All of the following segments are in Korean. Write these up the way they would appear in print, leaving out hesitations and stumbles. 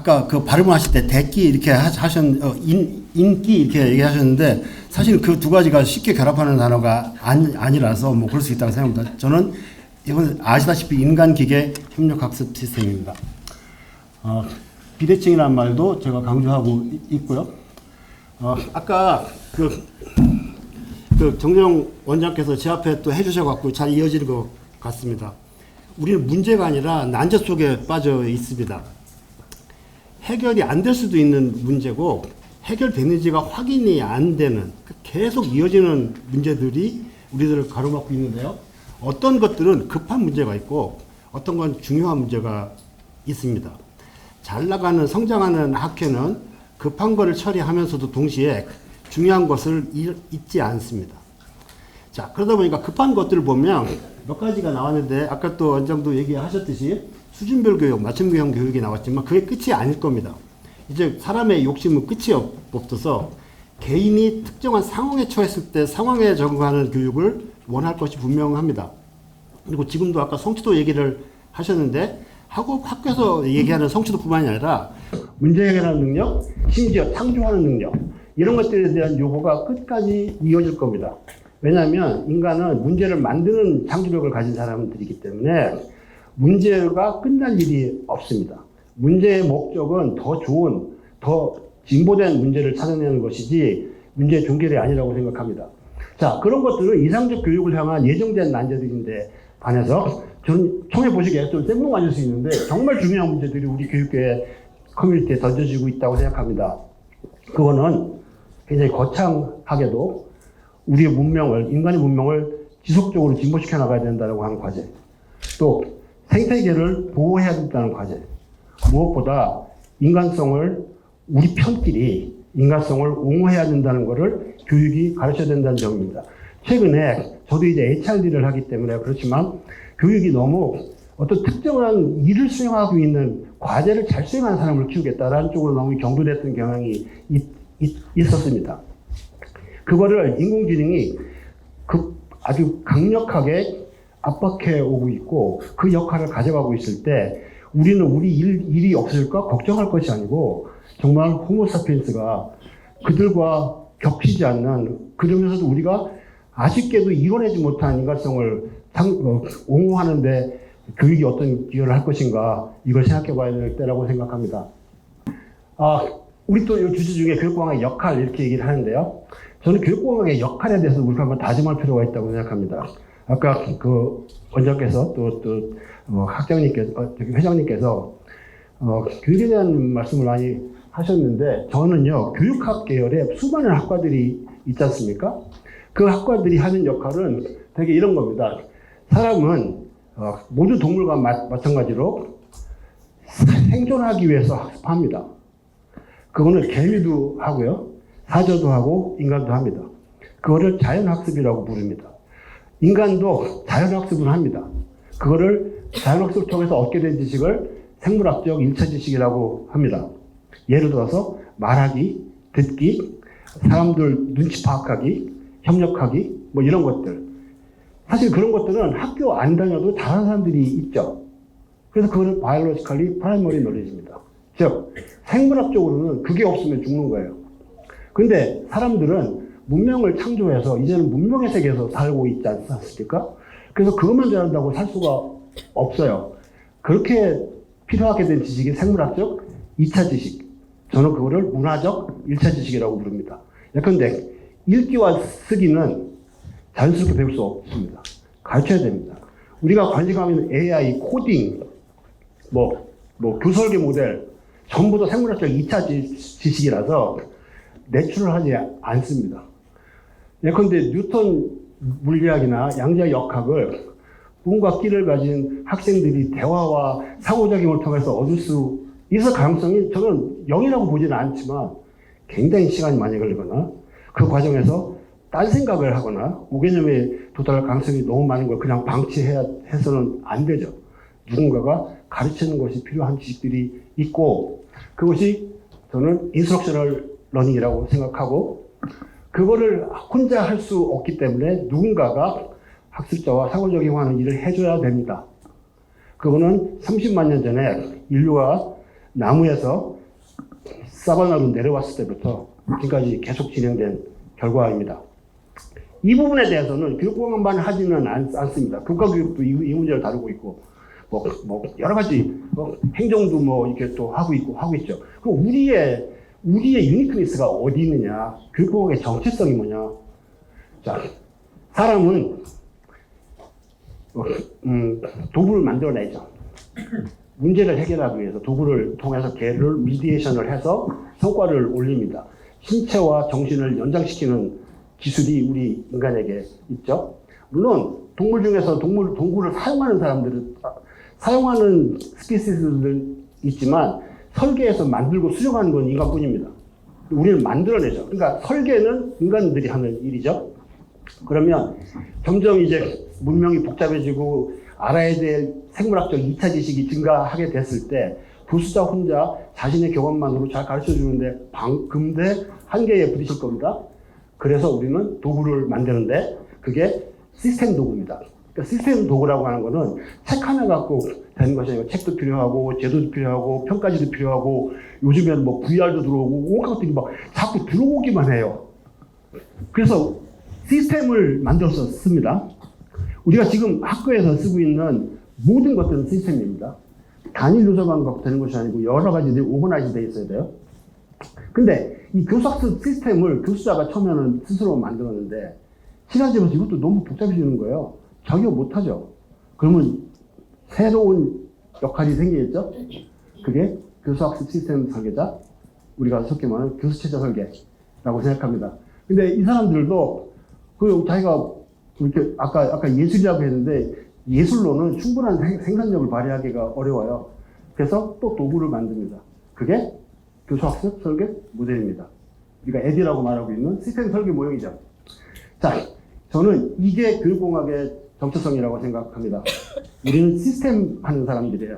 아까 그 발음을 하실 때 대끼 이렇게 인기 이렇게 얘기하셨는데 사실 그 두 가지가 쉽게 결합하는 단어가 아니라서 뭐 그럴 수 있다고 생각합니다. 저는 이번 아시다시피 인간-기계 협력학습 시스템입니다. 비대칭이라는 말도 제가 강조하고 있고요. 아까 그 정재영 원장께서 제 앞에 또 해주셔갖고 잘 이어지는 것 같습니다. 우리는 문제가 아니라 난제 속에 빠져 있습니다. 해결이 안 될 수도 있는 문제고 해결되는지가 확인이 안 되는 계속 이어지는 문제들이 우리들을 가로막고 있는데요. 어떤 것들은 급한 문제가 있고 어떤 건 중요한 문제가 있습니다. 잘 나가는 성장하는 학회는 급한 것을 처리하면서도 동시에 중요한 것을 잊지 않습니다. 자, 그러다 보니까 급한 것들을 보면 몇 가지가 나왔는데 아까 또 원장도 얘기하셨듯이 수준별 교육, 맞춤형 교육이 나왔지만 그게 끝이 아닐 겁니다. 이제 사람의 욕심은 끝이 없어서 개인이 특정한 상황에 처했을 때 상황에 적응하는 교육을 원할 것이 분명합니다. 그리고 지금도 아까 성취도 얘기를 하셨는데 학교에서 얘기하는 성취도뿐만이 아니라 문제 해결하는 능력, 심지어 창조하는 능력 이런 것들에 대한 요구가 끝까지 이어질 겁니다. 왜냐하면 인간은 문제를 만드는 창조력을 가진 사람들이기 때문에 문제가 끝날 일이 없습니다. 문제의 목적은 더 좋은, 더 진보된 문제를 찾아내는 것이지 문제의 종결이 아니라고 생각합니다. 자, 그런 것들은 이상적 교육을 향한 예정된 난제들인데 반해서 저는 처음에 보시기에 좀 생뚱맞을 수 있는데 정말 중요한 문제들이 우리 교육계 커뮤니티에 던져지고 있다고 생각합니다. 그거는 굉장히 거창하게도 우리의 문명을, 인간의 문명을 지속적으로 진보시켜 나가야 된다고 하는 과제, 또 생태계를 보호해야 된다는 과제, 무엇보다 인간성을 우리 편끼리 인간성을 옹호해야 된다는 것을 교육이 가르쳐야 된다는 점입니다. 최근에 저도 이제 HRD를 하기 때문에 그렇지만 교육이 너무 어떤 특정한 일을 수행하고 있는 과제를 잘 수행하는 사람을 키우겠다라는 쪽으로 너무 경도됐던 경향이 있었습니다. 그거를 인공지능이 아주 강력하게 압박해 오고 있고 그 역할을 가져가고 있을 때 우리는 우리 일이 없을까 걱정할 것이 아니고 정말 호모사피엔스가 그들과 겹치지 않는 그러면서도 우리가 아쉽게도 이뤄내지 못한 인간성을 옹호하는데 교육이 어떤 기여를 할 것인가 이걸 생각해 봐야 될 때라고 생각합니다. 우리 또 이 주제 중에 교육공학의 역할 이렇게 얘기를 하는데요. 저는 교육공학의 역할에 대해서 우리가 한번 다짐할 필요가 있다고 생각합니다. 아까 그 원장께서 또 학장님께서 회장님께서 교육에 대한 말씀을 많이 하셨는데 저는요 교육학 계열에 수많은 학과들이 있지 않습니까? 그 학과들이 하는 역할은 되게 이런 겁니다. 사람은 모두 동물과 마찬가지로 생존하기 위해서 학습합니다. 그거는 개미도 하고요, 사자도 하고 인간도 합니다. 그거를 자연학습이라고 부릅니다. 인간도 자연학습을 합니다. 그거를 자연학습을 통해서 얻게 된 지식을 생물학적 1차 지식이라고 합니다. 예를 들어서 말하기, 듣기, 사람들 눈치 파악하기, 협력하기 뭐 이런 것들. 사실 그런 것들은 학교 안 다녀도 잘하는 사람들이 있죠. 그래서 그거는 biologically primary knowledge입니다. 즉 생물학적으로는 그게 없으면 죽는 거예요. 그런데 사람들은 문명을 창조해서 이제는 문명의 세계에서 살고 있지 않습니까? 그래서 그것만 잘한다고 살 수가 없어요. 그렇게 필요하게 된 지식이 생물학적 2차 지식. 저는 그거를 문화적 1차 지식이라고 부릅니다. 예컨대 읽기와 쓰기는 자연스럽게 배울 수 없습니다. 가르쳐야 됩니다. 우리가 관심하고 있는 AI, 코딩, 교설계 모델 전부 다 생물학적 2차 지식이라서 내추럴하지 않습니다. 예컨대 뉴턴 물리학이나 양자 역학을 꿈과 끼를 가진 학생들이 대화와 상호작용을 통해서 얻을 수 있을 가능성이 저는 0이라고 보지는 않지만 굉장히 시간이 많이 걸리거나 그 과정에서 딴 생각을 하거나 무개념에 도달할 가능성이 너무 많은 걸 그냥 방치해서는 안 되죠. 누군가가 가르치는 것이 필요한 지식들이 있고 그것이 저는 인스트럭셔널 러닝이라고 생각하고 그거를 혼자 할 수 없기 때문에 누군가가 학습자와 상호작용하는 일을 해줘야 됩니다. 그거는 30만 년 전에 인류가 나무에서 사바나로 내려왔을 때부터 지금까지 계속 진행된 결과입니다. 이 부분에 대해서는 교육공학만 하지는 않습니다. 국가교육도 이 문제를 다루고 있고, 여러 가지, 행정도 이렇게 또 하고 있죠. 그럼 우리의 유니크니스가 어디 있느냐? 교육공학의 정체성이 뭐냐? 자, 사람은, 도구를 만들어내죠. 문제를 해결하기 위해서 도구를 통해서 걔를 미디에이션을 해서 성과를 올립니다. 신체와 정신을 연장시키는 기술이 우리 인간에게 있죠. 물론 동물 중에서 도구를 사용하는 스피시스들 있지만 설계해서 만들고 수정하는 건 인간뿐입니다. 우리는 만들어내죠. 그러니까 설계는 인간들이 하는 일이죠. 그러면 점점 이제 문명이 복잡해지고 알아야 될 생물학적 2차 지식이 증가하게 됐을 때 교수자 혼자 자신의 경험만으로 잘 가르쳐 주는데 금대 한계에 부딪힐 겁니다. 그래서 우리는 도구를 만드는데 그게 시스템 도구입니다. 그러니까 시스템 도구라고 하는 거는 책 하나 갖고 되는 것이 아니고 책도 필요하고 제도도 필요하고 평가지도 필요하고 요즘엔 VR도 들어오고 온갖 것들이 막 자꾸 들어오기만 해요. 그래서 시스템을 만들어서 씁니다. 우리가 지금 학교에서 쓰고 있는 모든 것들은 시스템입니다. 단일 요소만 되는 것이 아니고 여러 가지들이 오거나이즈 되어 있어야 돼요. 근데 이 교수학습 시스템을 교수자가 처음에는 스스로 만들었는데 시간제면서 이것도 너무 복잡해지는 거예요. 자기가 못하죠. 그러면 새로운 역할이 생기겠죠? 그게 교수학습 시스템 설계자, 우리가 속히 말하는 교수체제 설계라고 생각합니다. 근데 이 사람들도 자기가 이렇게 아까 예술이라고 했는데 예술로는 충분한 생산력을 발휘하기가 어려워요. 그래서 또 도구를 만듭니다. 그게 교수학습 설계 모델입니다. 우리가 에디라고 말하고 있는 시스템 설계 모형이죠. 자, 저는 이게 교육공학의 정체성이라고 생각합니다. 우리는 시스템 하는 사람들이에요.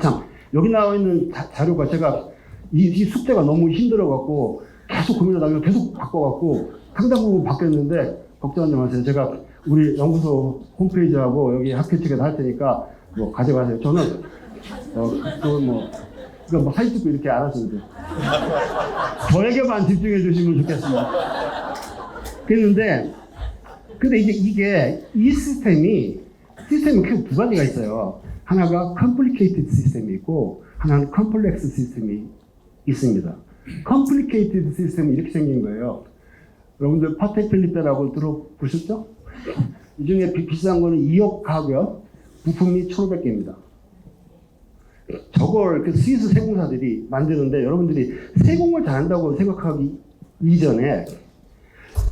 참, 여기 나와 있는 자료가 제가 이 숙제가 너무 힘들어갖고 계속 고민하다가 계속 바꿔갖고 상당 부분 바뀌었는데 걱정하지 마세요. 제가 우리 연구소 홈페이지하고 여기 학교 측에서 할 테니까 가져가세요. 저는 이거 사진 찍고 이렇게 안 하셔도 돼요. 저에게만 집중해 주시면 좋겠습니다. 근데 이게 이 시스템이 크게 두 가지가 있어요. 하나가 complicated 시스템이 있고 하나는 complex 시스템이 있습니다. complicated 시스템은 이렇게 생긴 거예요. 여러분들 파텍 필리페라고 들어보셨죠? 이 중에 비싼 거는 2억 하고요. 부품이 1,500개입니다. 저걸 스위스 세공사들이 만드는데 여러분들이 세공을 잘한다고 생각하기 이전에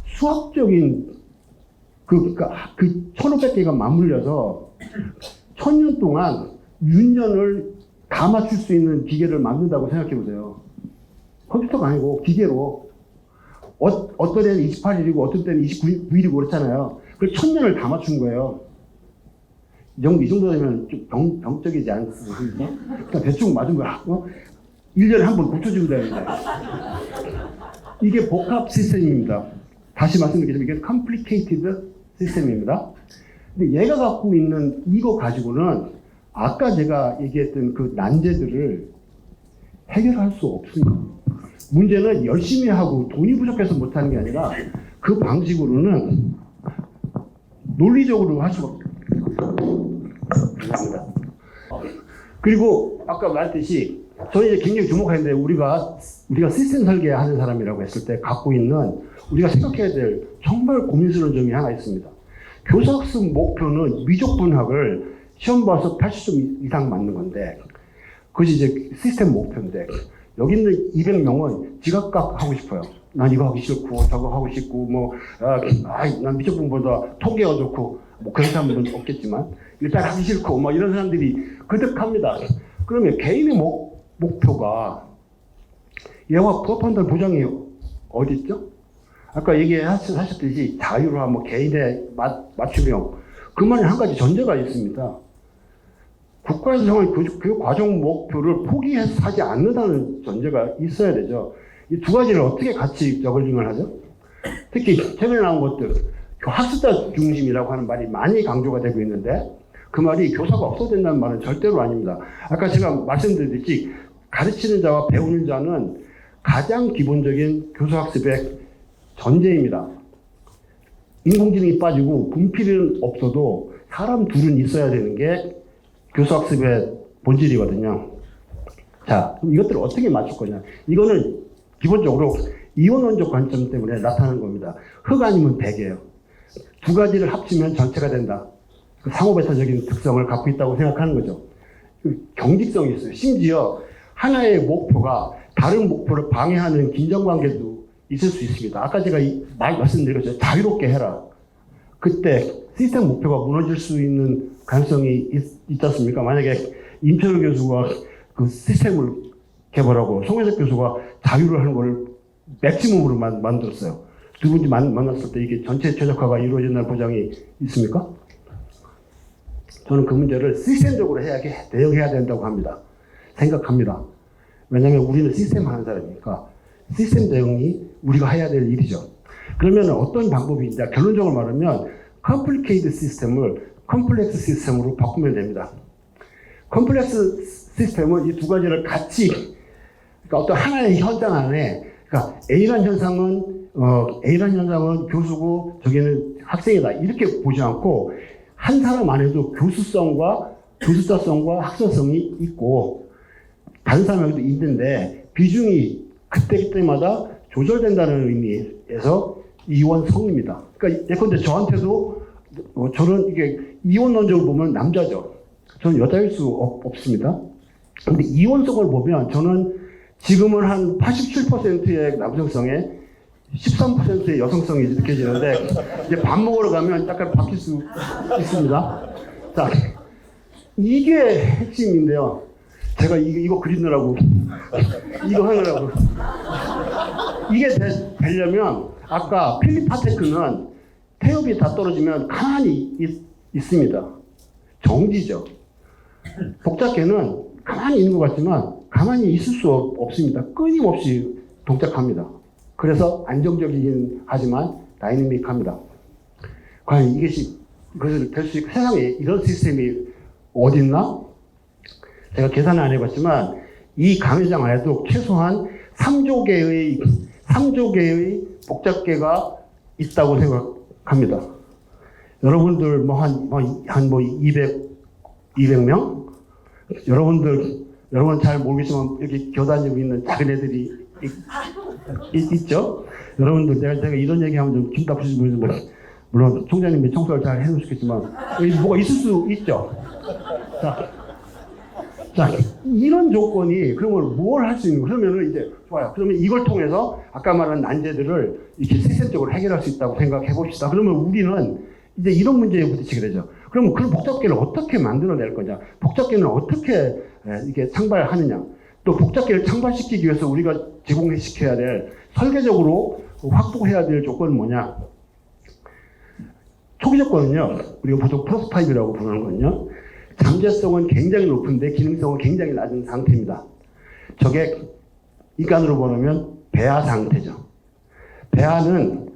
수학적인 그 1,500개가 맞물려서 1,000년 동안 윤년을 다 맞출 수 있는 기계를 만든다고 생각해 보세요. 컴퓨터가 아니고 기계로. 어떤 애는 28일이고 어떤 때는 29일이고 그렇잖아요. 그걸 1,000년을 다 맞춘 거예요. 이 정도 되면 좀 병적이지 않습니까? 그러니까 대충 맞은 거야. 1년에 한 번 고쳐주면 되는데. 이게 복합 시스템입니다. 다시 말씀드리자면 이게 complicated 시스템입니다. 근데 얘가 갖고 있는 이거 가지고는 아까 제가 얘기했던 그 난제들을 해결할 수 없습니다. 문제는 열심히 하고 돈이 부족해서 못하는 게 아니라 그 방식으로는 논리적으로 할 수가 없습니다. 그리고 아까 말했듯이 저는 이제 굉장히 주목하는데 우리가 시스템 설계하는 사람이라고 했을 때 갖고 있는 우리가 생각해야 될 정말 고민스러운 점이 하나 있습니다. 교수학습 목표는 미적분학을 시험 봐서 80점 이상 맞는 건데 그것이 이제 시스템 목표인데 여기 있는 200명은 지각각 하고 싶어요. 난 이거 하기 싫고 저거 하고 싶고 난 미적분보다 통계가 좋고 그런 사람들은 없겠지만 일단 하기 싫고 이런 사람들이 거듭합니다. 그러면 개인의 목표가 얘와 부합한다는 보장이 어디 있죠? 아까 얘기하셨듯이 자유로와 개인의 맞춤형 그만에 한 가지 전제가 있습니다. 국가에서 정한 교육 과정 목표를 포기해서 하지 않는다는 전제가 있어야 되죠. 이 두 가지를 어떻게 같이 저글링을 하죠? 특히 최근에 나온 것들, 학습자 중심이라고 하는 말이 많이 강조가 되고 있는데 그 말이 교사가 없어야 된다는 말은 절대로 아닙니다. 아까 제가 말씀드렸듯이 가르치는 자와 배우는 자는 가장 기본적인 교수학습의 전제입니다. 인공지능이 빠지고 분필은 없어도 사람 둘은 있어야 되는 게 교수학습의 본질이거든요. 자, 그럼 이것들을 어떻게 맞출 거냐? 이거는 기본적으로 이원론적 관점 때문에 나타나는 겁니다. 흙 아니면 백이에요. 두 가지를 합치면 전체가 된다. 그 상호배타적인 특성을 갖고 있다고 생각하는 거죠. 경직성이 있어요. 심지어 하나의 목표가 다른 목표를 방해하는 긴장관계도 있을 수 있습니다. 아까 제가 말씀드렸죠. 자유롭게 해라. 그때 시스템 목표가 무너질 수 있는 가능성이 있지 않습니까? 만약에 임철우 교수가 그 시스템을 개발하고 송혜석 교수가 자유를 하는 걸 맥시멈으로 만들었어요. 두 분이 만났을 때 이게 전체 최적화가 이루어진다는 보장이 있습니까? 저는 그 문제를 시스템적으로 대응해야 된다고 합니다. 생각합니다. 왜냐하면 우리는 시스템 하는 사람이니까 시스템 대응이 우리가 해야 될 일이죠. 그러면 어떤 방법이 있냐? 결론적으로 말하면 컴플리케이트 시스템을 컴플렉스 시스템으로 바꾸면 됩니다. 컴플렉스 시스템은 이 두 가지를 같이, 그러니까 어떤 하나의 현장 안에, 그러니까 A라는 현상은 교수고 저기는 학생이다 이렇게 보지 않고 한 사람 안에도 교수자성과 학생성이 있고 다른 사람에게도 있는데 비중이 그때마다 조절된다는 의미에서 이원성입니다. 그러니까 예컨대 저한테도 저는 이게 이원론적으로 보면 남자죠. 저는 여자일 수 없습니다. 근데 이원성을 보면 저는 지금은 한 87%의 남성성에 13%의 여성성이 느껴지는데 이제 밥 먹으러 가면 약간 바뀔 수 있습니다. 자, 이게 핵심인데요. 제가 이거 그리느라고 이거 하느라고 이게 되려면 아까 필립 파테크는 태엽이 다 떨어지면 가만히 있습니다. 정지죠. 복잡계는 가만히 있는 것 같지만 가만히 있을 수 없습니다. 끊임없이 동작합니다. 그래서 안정적이긴 하지만 다이내믹합니다. 과연 이것이 될 수 있고 세상에 이런 시스템이 어딨나? 제가 계산을 안 해봤지만 이 강의장 안에도 최소한 3조 개의 복잡계가 있다고 생각합니다. 여러분들 한 200명? 여러분 잘 모르겠지만 여기 교단지고 있는 작은 애들이 있죠? 여러분들 제가 이런 얘기하면 좀 기분 나쁘실 분이 물론 총장님이 청소를 잘 해놓으셨겠지만 뭐가 있을 수 있죠. 자, 이런 조건이 그러면 뭘 할 수 있는 거예요? 그러면 이제 좋아요. 그러면 이걸 통해서 아까 말한 난제들을 이렇게 시스템적으로 해결할 수 있다고 생각해 봅시다. 그러면 우리는 이제 이런 문제에 부딪히게 되죠. 그럼 그 복잡계를 어떻게 만들어낼 거냐? 복잡계는 어떻게 이게 창발하느냐? 또 복잡계를 창발시키기 위해서 우리가 제공시켜야 될 설계적으로 확보해야 될 조건은 뭐냐? 초기 조건은요. 우리가 보통 플러스 5라고 부르는 거는요. 잠재성은 굉장히 높은데 기능성은 굉장히 낮은 상태입니다. 저게 인간으로 보면 배아 상태죠. 배아는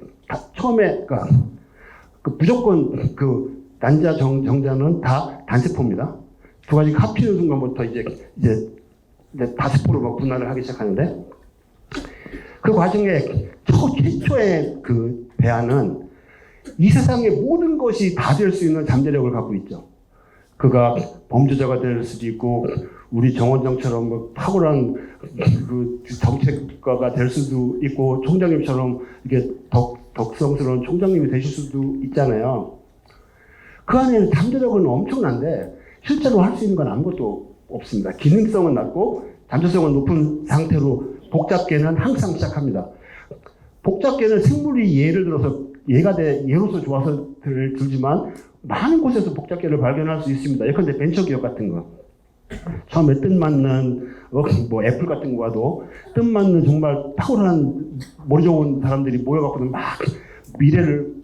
처음에 무조건 난자 정자는 다 단세포입니다. 두 가지가 합치는 순간부터 이제 다세포로 막 분할을 하기 시작하는데 그 과정에 최초의 그 배아는 이 세상의 모든 것이 다 될 수 있는 잠재력을 갖고 있죠. 그가 범죄자가 될 수도 있고 우리 정원장처럼 뭐 탁월한 그 정책가가 될 수도 있고 총장님처럼 이게 덕성스러운 총장님이 되실 수도 있잖아요. 그 안에는 잠재력은 엄청난데 실제로 할 수 있는 건 아무것도 없습니다. 기능성은 낮고 잠재성은 높은 상태로 복잡계는 항상 시작합니다. 복잡계는 생물이 예를 들어서 예로서 좋아서 들지만 많은 곳에서 복잡계를 발견할 수 있습니다. 예컨대 벤처기업 같은 거. 처음에 뜻맞는 뭐 애플 같은 거 봐도 뜻맞는 정말 탁월한 머리 좋은 사람들이 모여갖고는 막 미래를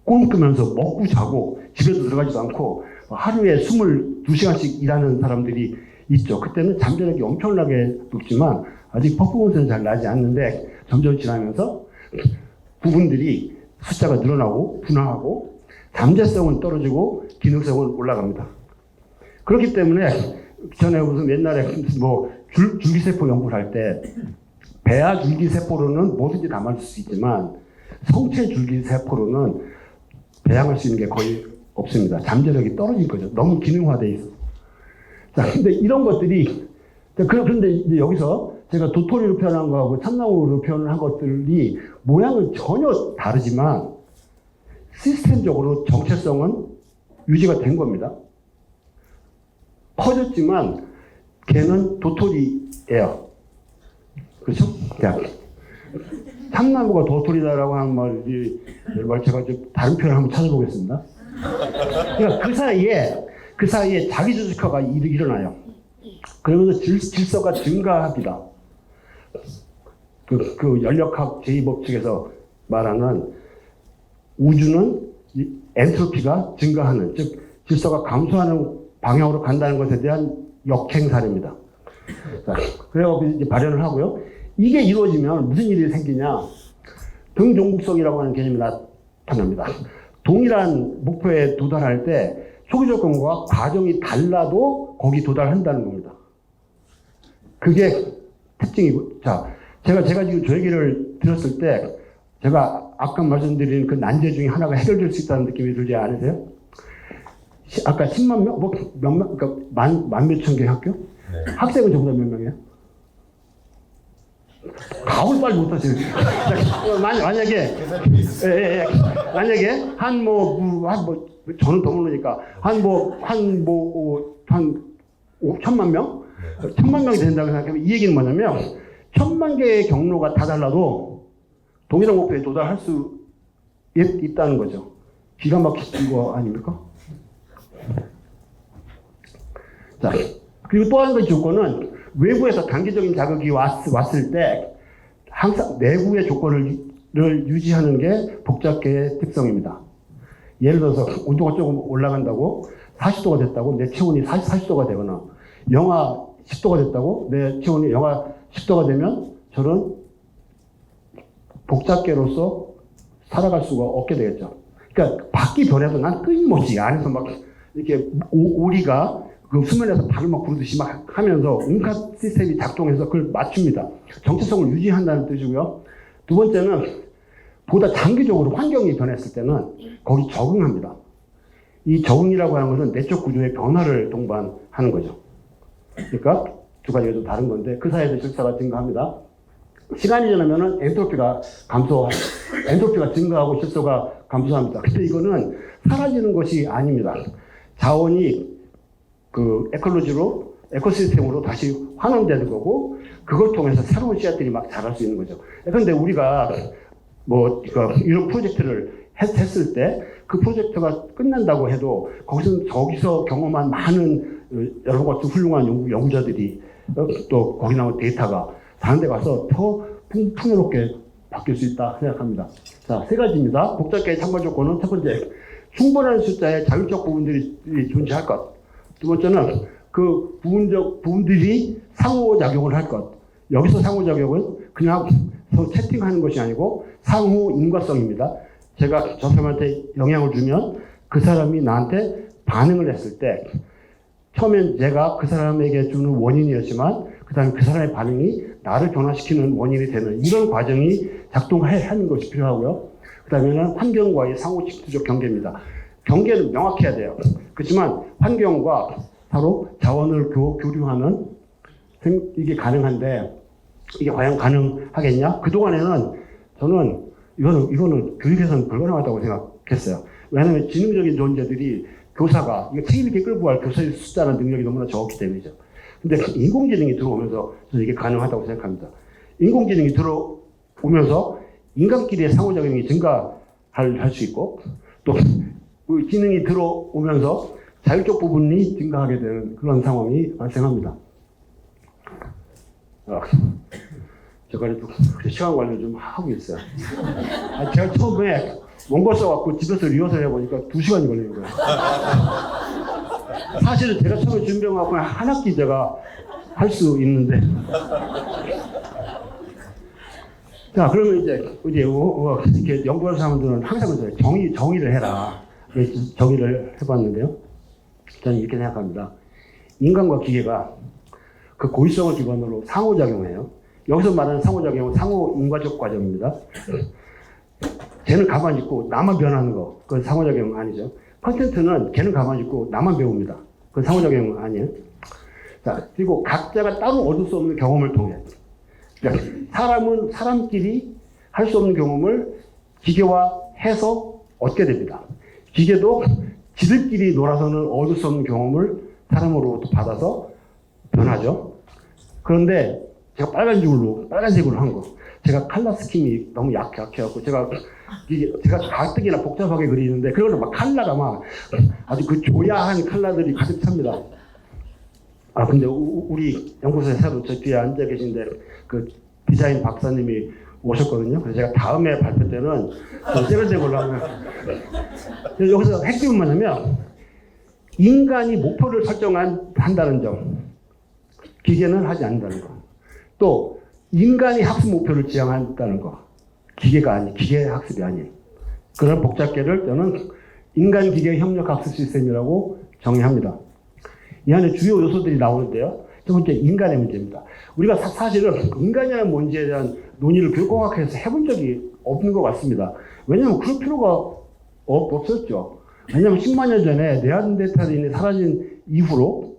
꿈꾸면서 먹고 자고 집에도 들어가지도 않고 하루에 22시간씩 일하는 사람들이 있죠. 그때는 잠재력이 엄청나게 높지만 아직 퍼포먼스는 잘 나지 않는데 점점 지나면서 부분들이 숫자가 늘어나고 분화하고 잠재성은 떨어지고 기능성은 올라갑니다. 그렇기 때문에 전에 무슨 옛날에 뭐 줄기세포 연구를 할 때 배아 줄기세포로는 뭐든지 다 만들 수 있지만 성체 줄기세포로는 배양할 수 있는 게 거의 없습니다. 잠재력이 떨어질 거죠. 너무 기능화되어 있어서. 자, 근데 이런 것들이, 그런데 이제 여기서 제가 도토리로 표현한 거하고 참나무로 표현을 한 것들이 모양은 전혀 다르지만 시스템적으로 정체성은 유지가 된 겁니다. 커졌지만 걔는 도토리예요. 그렇죠? 참나무가 도토리다라고 하는 말 제가 좀 다른 표현을 한번 찾아보겠습니다. 그러니까 그 사이에 자기 조직화가 일어나요. 그러면서 질서가 증가합니다. 그 연력학 제2법칙에서 말하는 우주는 엔트로피가 증가하는, 즉 질서가 감소하는 방향으로 간다는 것에 대한 역행 사례입니다. 그래서 이제 발현을 하고요. 이게 이루어지면 무슨 일이 생기냐? 등종국성이라고 하는 개념이 나타납니다. 동일한 목표에 도달할 때 초기 조건과 과정이 달라도 거기 도달한다는 겁니다. 그게 특징이고, 자, 제가 지금 저 얘기를 들었을 때, 제가 아까 말씀드린 그 난제 중에 하나가 해결될 수 있다는 느낌이 들지 않으세요? 아까 10만 명? 뭐, 몇 명? 그러니까 만 몇천 개 학교? 네. 학생은 전부 다 몇 명이에요? 가을 빨리 못 하시는. 만약에 저는 더 모르니까, 한 5천만 명? 1,000만 명이 된다고 생각하면 이 얘기는 뭐냐면, 1,000만 개의 경로가 다 달라도 동일한 목표에 도달할 수 있다는 거죠. 기가 막힌 거 아닙니까? 자, 그리고 또 한 가지 조건은 외부에서 단기적인 자극이 왔을 때 항상 내부의 조건을 유지하는 게 복잡계의 특성입니다. 예를 들어서 온도가 조금 올라간다고 40도가 됐다고 내 체온이 40도가 되거나 영하 10도가 됐다고 내 체온이 영하 10도가 되면 저는 복잡계로서 살아갈 수가 없게 되겠죠. 그러니까 밖이 변해도 난 끊임없이 안에서 막 이렇게 오리가 그 수면에서 발을 막 부르듯이 막 하면서 온갖 시스템이 작동해서 그걸 맞춥니다. 정체성을 유지한다는 뜻이고요. 두 번째는 보다 장기적으로 환경이 변했을 때는 거기 적응합니다. 이 적응이라고 하는 것은 내적 구조의 변화를 동반하는 거죠. 그러니까 두 가지가 좀 다른 건데 그 사이에서 질서가 증가합니다. 시간이 지나면은 엔트로피가 증가하고 질서가 감소합니다. 근데 이거는 사라지는 것이 아닙니다. 자원이 그 에코시스템으로 다시 환원되는 거고, 그걸 통해서 새로운 씨앗들이 막 자랄 수 있는 거죠. 그런데 우리가 이런 프로젝트를 했을 때, 그 프로젝트가 끝난다고 해도, 저기서 경험한 많은 여러 가지 훌륭한 연구자들이, 또 거기 나온 데이터가 다른 데 가서 더 풍요롭게 바뀔 수 있다 생각합니다. 자, 세 가지입니다. 복잡계의 참가 조건은 첫 번째, 충분한 숫자의 자율적 부분들이 존재할 것. 두 번째는 그 부분들이 상호작용을 할 것. 여기서 상호작용은 그냥 채팅하는 것이 아니고 상호 인과성입니다. 제가 저 사람한테 영향을 주면 그 사람이 나한테 반응을 했을 때 처음엔 내가 그 사람에게 주는 원인이었지만 그 다음에 그 사람의 반응이 나를 변화시키는 원인이 되는 이런 과정이 작동하는 것이 필요하고요. 그 다음에는 환경과의 상호 직접적 경계입니다. 경계는 명확해야 돼요. 그렇지만 환경과 서로 자원을 교류하는 이게 가능한데 이게 과연 가능하겠냐? 그동안에는 저는 이거는 교육에서는 불가능하다고 생각했어요. 왜냐하면 지능적인 존재들이 교사가 책임 있게 끌고 갈 교사의 숫자나 능력이 너무나 적기 때문이죠. 근데 인공지능이 들어오면서 저는 이게 가능하다고 생각합니다. 인공지능이 들어오면서 인간끼리의 상호작용이 증가할 수 있고 또 그 기능이 들어오면서 자율적 부분이 증가하게 되는 그런 상황이 발생합니다. 제가 시간 관리를 좀 하고 있어요. 제가 처음에 원고 써갖고 집에서 리허설 해보니까 2시간이 걸리는 거예요. 사실은 제가 처음에 준비해갖고 한 학기 제가 할 수 있는데. 자, 그러면 이제 이렇게 연구하는 사람들은 항상 그래요. 정의를 해라. 정의를 해봤는데요. 저는 이렇게 생각합니다. 인간과 기계가 그 고의성을 기반으로 상호작용해요. 여기서 말하는 상호작용은 상호인과적 과정입니다. 걔는 가만히 있고 나만 변하는 거, 그건 상호작용 아니죠. 컨텐츠는 걔는 가만히 있고 나만 배웁니다. 그건 상호작용 아니에요. 자, 그리고 각자가 따로 얻을 수 없는 경험을 통해, 그러니까 사람은 사람끼리 할 수 없는 경험을 기계화해서 얻게 됩니다. 기계도 지들끼리 놀아서는 얻을 수 없는 경험을 사람으로부터 받아서 변하죠. 그런데 제가 빨간색으로 한 거. 제가 칼라 스킨이 너무 약해갖고 제가 가뜩이나 복잡하게 그리는데 그거는 막 칼라가 막 아주 그 조야한 칼라들이 가득 찹니다. 아, 근데 우리 연구소에 새로 저 뒤에 앉아 계신데 그 디자인 박사님이 오셨거든요. 그래서 제가 다음에 발표 때는 좀 세련된 걸로 하면. 여기서 핵심은 뭐냐면 인간이 목표를 설정한다는 점, 기계는 하지 않는다는 거. 또 인간이 학습 목표를 지향한다는 거, 기계 학습이 아니에요. 그런 복잡계를 저는 인간 기계 협력 학습 시스템이라고 정의합니다. 이 안에 주요 요소들이 나오는데요. 첫 번째, 인간의 문제입니다. 우리가 사실은 인간이라는 뭔지에 대한 논의를 교육공학에서 해본 적이 없는 것 같습니다. 왜냐하면 그럴 필요가 없었죠. 왜냐하면 10만 년 전에 네안데르탈인이 사라진 이후로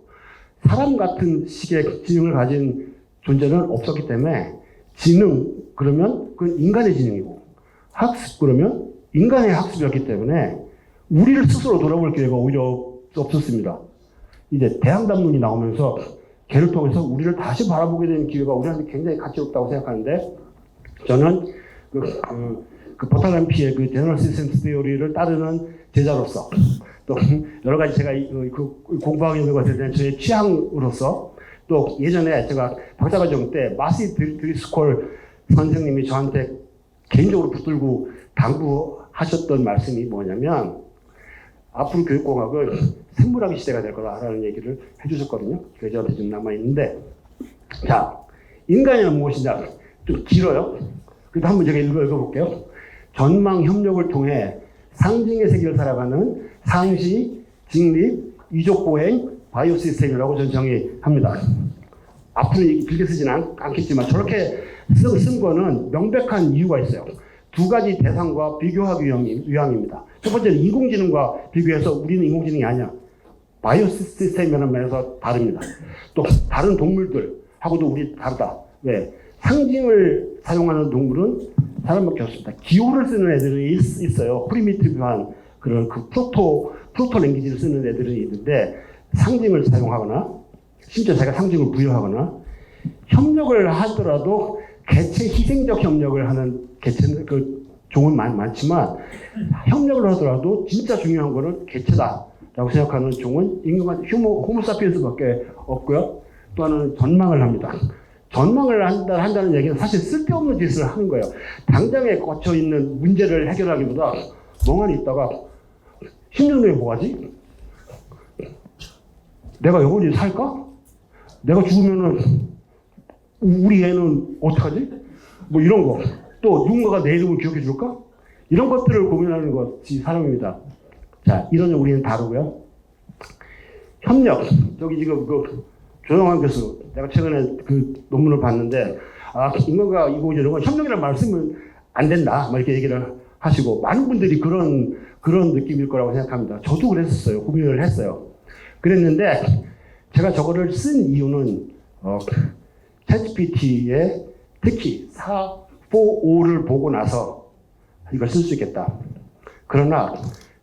사람 같은 식의 지능을 가진 존재는 없었기 때문에 지능 그러면 그건 인간의 지능이고 학습 그러면 인간의 학습이었기 때문에 우리를 스스로 돌아볼 기회가 오히려 없었습니다. 이제 대항담론이 나오면서 걔를 통해서 우리를 다시 바라보게 되는 기회가 우리한테 굉장히 가치롭다고 생각하는데 저는 그 버탈람피의 그 제너럴 시스템 스테오리를 따르는 제자로서 또 여러 가지 제가 공부하고 있는 것에 대한 저의 취향으로서 또 예전에 제가 박사과정 때 마시 드리스콜 선생님이 저한테 개인적으로 붙들고 당부하셨던 말씀이 뭐냐면 앞으로 교육공학은 생물학의 시대가 될 거다라는 얘기를 해주셨거든요. 그래서 저한테 지금 남아있는데 자, 인간이란 무엇이냐 좀 길어요. 그래도 한번 제가 읽어볼게요. 전망 협력을 통해 상징의 세계를 살아가는 상시, 직립, 이족보행, 바이오 시스템이라고 저는 정의합니다. 앞으로 길게 쓰지는 않겠지만 저렇게 쓴 거는 명백한 이유가 있어요. 두 가지 대상과 비교하기 위함입니다. 첫 번째는 인공지능과 비교해서 우리는 인공지능이 아니야. 바이오 시스템이라는 면에서 다릅니다. 또 다른 동물들하고도 우리 다르다. 왜? 상징을 사용하는 동물은 사람밖에 없습니다. 기호를 쓰는 애들이 있어요. 프리미티브한 그런 그 프로토 랭귀지를 쓰는 애들이 있는데 상징을 사용하거나 심지어 자기가 상징을 부여하거나 협력을 하더라도 개체 희생적 협력을 하는 개체는 그 종은 많지만 협력을 하더라도 진짜 중요한 거는 개체다라고 생각하는 종은 인간 호모사피엔스밖에 없고요. 또 하나는 전망을 합니다. 전망을 한다는 얘기는 사실 쓸데없는 짓을 하는 거예요. 당장에 꽂혀 있는 문제를 해결하기보다 멍하니 있다가 10년 후에 뭐 하지? 내가 영원히 살까? 내가 죽으면은 우리 애는 어떡하지? 뭐 이런 거. 또 누군가가 내 이름을 기억해 줄까? 이런 것들을 고민하는 것이 사람입니다. 자, 이런 우리는 다르고요. 협력. 저기 지금 그 조영환 교수, 내가 최근에 그 논문을 봤는데, 아, 인간과 이런 건 협력이라는 말을 쓰면 안 된다. 막 이렇게 얘기를 하시고, 많은 분들이 그런 느낌일 거라고 생각합니다. 저도 그랬었어요. 고민을 했어요. 그랬는데, 제가 저거를 쓴 이유는, 챗GPT에 특히 445를 보고 나서 이걸 쓸 수 있겠다. 그러나,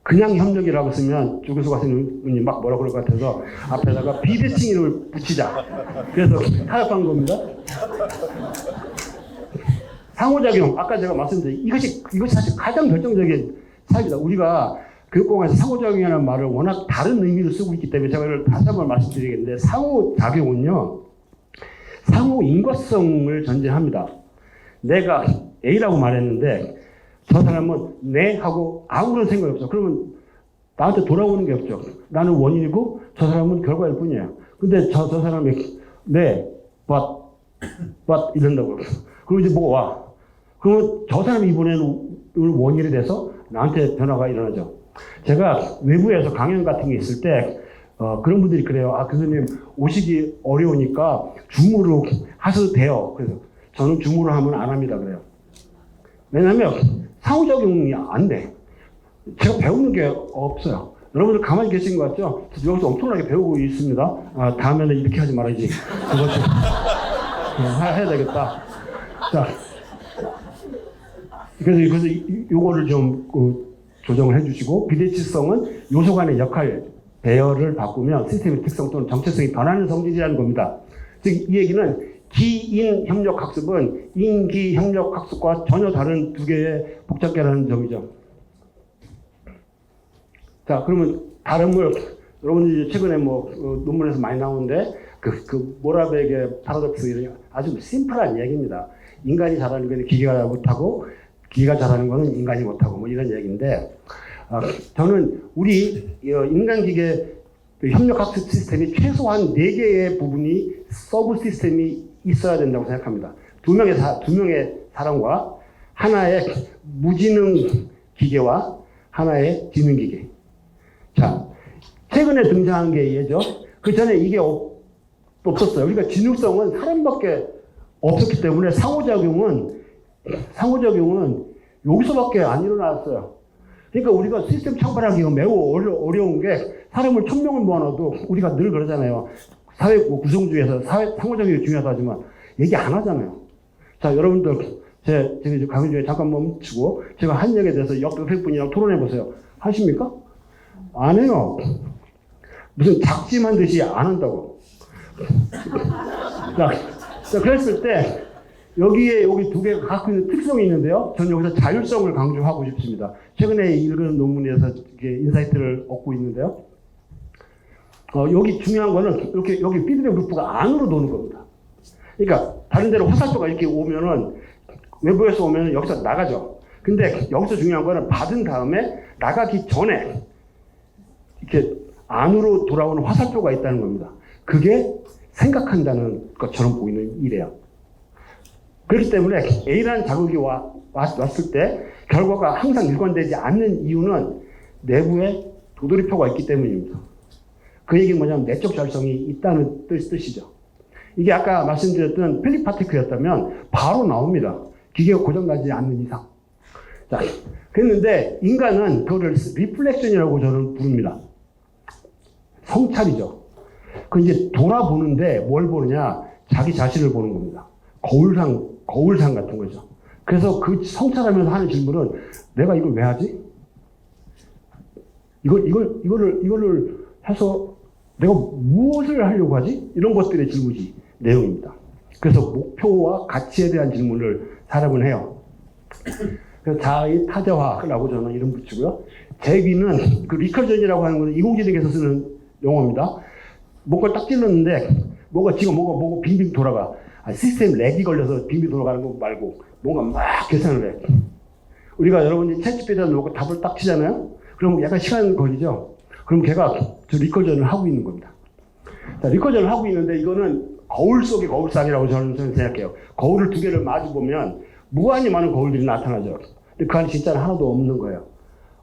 그냥 협력이라고 쓰면 조교수 가수님이 막 뭐라고 그럴 것 같아서 앞에다가 비대칭을 붙이자. 그래서 타협한 겁니다. 상호작용, 아까 제가 말씀드린 이것이 사실 가장 결정적인 차이입니다. 우리가 교육공학에서 상호작용이라는 말을 워낙 다른 의미로 쓰고 있기 때문에 제가 이걸 다시 한번 말씀드리겠는데 상호작용은요. 상호 인과성을 전제합니다. 내가 A라고 말했는데 저 사람은 네 하고 아무런 생각이 없어. 그러면 나한테 돌아오는 게 없죠. 나는 원인이고 저 사람은 결과일 뿐이에요. 근데 저 사람이 네, but 이런다고요. 그럼 이제 뭐가 와? 그러면 저 사람이 이번에는 원인이 돼서 나한테 변화가 일어나죠. 제가 외부에서 강연 같은 게 있을 때 그런 분들이 그래요. 아, 교수님 오시기 어려우니까 줌으로 하셔도 돼요. 그래서 저는 줌으로 하면 안 합니다. 그래요. 왜냐면 상호작용이 안 돼. 제가 배우는 게 없어요. 여러분들 가만히 계신 것 같죠? 여기서 엄청나게 배우고 있습니다. 아, 다음에는 이렇게 하지 말아야지. 그것도 해야 되겠다. 자, 그래서 요거를 좀 조정을 해주시고, 비대칭성은 요소 간의 역할 배열을 바꾸면 시스템의 특성 또는 정체성이 변하는 성질이라는 겁니다. 즉, 이 얘기는 기인협력학습은 인기협력학습과 전혀 다른 두 개의 복잡계라는 점이죠. 자, 그러면 다름을 여러분들이 최근에 논문에서 많이 나오는데 모라백의 파라독스 이런 아주 심플한 얘기입니다. 인간이 잘하는 건 기계가 못하고 기계가 잘하는 거는 인간이 못하고 이런 얘기인데, 저는 우리 인간-기계 협력학습 시스템이 최소한 4개의 부분이 서브 시스템이 있어야 된다고 생각합니다. 두 명의 사람과 하나의 무지능 기계와 하나의 지능 기계. 자, 최근에 등장한 게 얘죠. 그 전에 이게 없었어요. 우리가 지능성은 사람밖에 없었기 때문에 상호작용은 여기서밖에 안 일어났어요. 그러니까 우리가 시스템 창발하기가 매우 어려운 게, 사람을 1000명을 모아놔도 우리가 늘 그러잖아요. 사회 구성주의에서 상호작용이 중요하다지만 얘기 안 하잖아요. 자, 여러분들 제가 강의 중에 잠깐 멈추고 제가 한 얘기에 대해서 옆에 분이랑 토론해 보세요. 하십니까? 안 해요. 무슨 작심한 듯이 안 한다고. 자, 그랬을 때 여기 두 개가 갖고 있는 특성이 있는데요. 저는 여기서 자율성을 강조하고 싶습니다. 최근에 읽은 논문에서 인사이트를 얻고 있는데요. 여기 중요한 거는 여기 피드백 루프가 안으로 도는 겁니다. 그러니까 다른 데로 화살표가 이렇게 오면은, 외부에서 오면은 여기서 나가죠. 근데 여기서 중요한 거는 받은 다음에 나가기 전에 이렇게 안으로 돌아오는 화살표가 있다는 겁니다. 그게 생각한다는 것처럼 보이는 일이에요. 그렇기 때문에 A라는 자극이 왔을 때 결과가 항상 일관되지 않는 이유는 내부에 도돌이표가 있기 때문입니다. 그 얘기는 뭐냐면 내적 자율성이 있다는 뜻이죠. 이게 아까 말씀드렸던 필립 파테크였다면 바로 나옵니다. 기계가 고장나지 않는 이상. 자, 그랬는데 인간은 그거를 리플렉션이라고 저는 부릅니다. 성찰이죠. 그 이제 돌아보는데 뭘 보느냐? 자기 자신을 보는 겁니다. 거울상 같은 거죠. 그래서 그 성찰하면서 하는 질문은, 내가 이걸 왜 하지? 이거를 해서 내가 무엇을 하려고 하지? 이런 것들의 질문이 내용입니다. 그래서 목표와 가치에 대한 질문을 사람은 해요. 그래서 자의 타자화라고 저는 이름 붙이고요. 재기는 그 리커전이라고 하는 것은 인공지능에서 쓰는 용어입니다. 뭔가 딱 찔렀는데 뭐가 빙빙 돌아가. 시스템 렉이 걸려서 빙빙 돌아가는 거 말고 뭔가 막 계산을 해. 우리가 여러분이 챗GPT에다 놓고 답을 딱 치잖아요. 그럼 약간 시간 걸리죠. 그럼 걔가 저 리커전을 하고 있는 겁니다. 자, 리커전을 하고 있는데 이거는 거울 속의 거울상이라고 저는 생각해요. 거울을 두 개를 마주 보면 무한히 많은 거울들이 나타나죠. 근데 그 안에 진짜는 하나도 없는 거예요.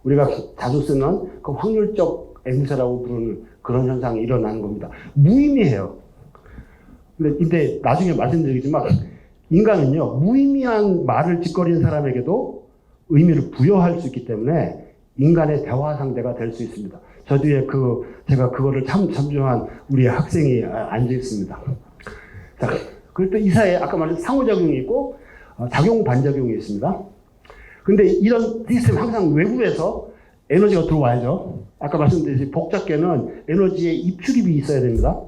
우리가 자주 쓰는 그 확률적 앵무새라고 부르는 그런 현상이 일어나는 겁니다. 무의미해요. 근데 나중에 말씀드리겠지만 인간은요, 무의미한 말을 짓거리는 사람에게도 의미를 부여할 수 있기 때문에 인간의 대화 상대가 될 수 있습니다. 저 뒤에 제가 그거를 참조한 우리 학생이 앉아 있습니다. 자, 그리고 또 이 사이에 아까 말한 상호작용이 있고, 작용 반작용이 있습니다. 근데 이런 시스템 항상 외부에서 에너지가 들어와야죠. 아까 말씀드렸듯이 복잡계는 에너지의 입출입이 있어야 됩니다.